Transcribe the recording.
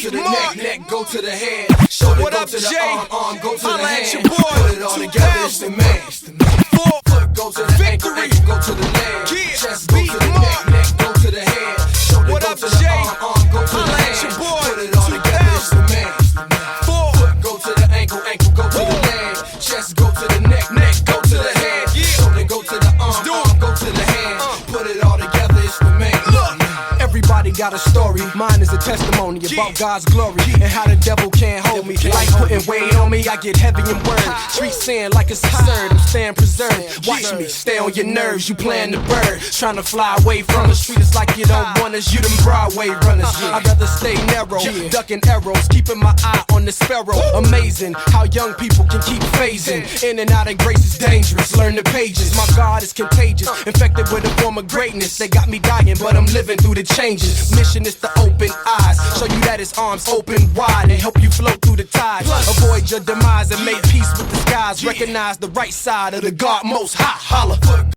to the neck, neck go to the head. Shoulder go to the arm, go to the hand. Put it all together, it's the man. Foot go to the ankle, ankle go to the leg. Chest go to the neck, neck go to the head. Shoulder go to the arm, go to the hand. Put it all together, it's the man. Foot go to the ankle, ankle go to the leg. Chest go to the neck, neck go to the head. Shoulder go to the arm, go to the hand. Put it all together, it's the man. Everybody got a story, mine is a testimony about God's glory and how the devil can't hold me. Like putting weight on me, I get heavy in word. Street saying like it's absurd, I'm staying preserved. Watch me, stay on your nerves, you playing the bird. Trying to fly away from the street, it's like you don't want us, you them Broadway runners. I'd rather stay narrow, ducking arrows, keeping my eye on the sparrow. Amazing how young people can keep phasing. In and out of grace is dangerous, learn the pages. My God is contagious, infected with a form of greatness. They got me dying, but I'm living through the changes. Mission is to open eyes, show you that his arms open wide and help you float through the tides. Avoid your demise and make peace with the skies. Recognize the right side of the God most high. Holla.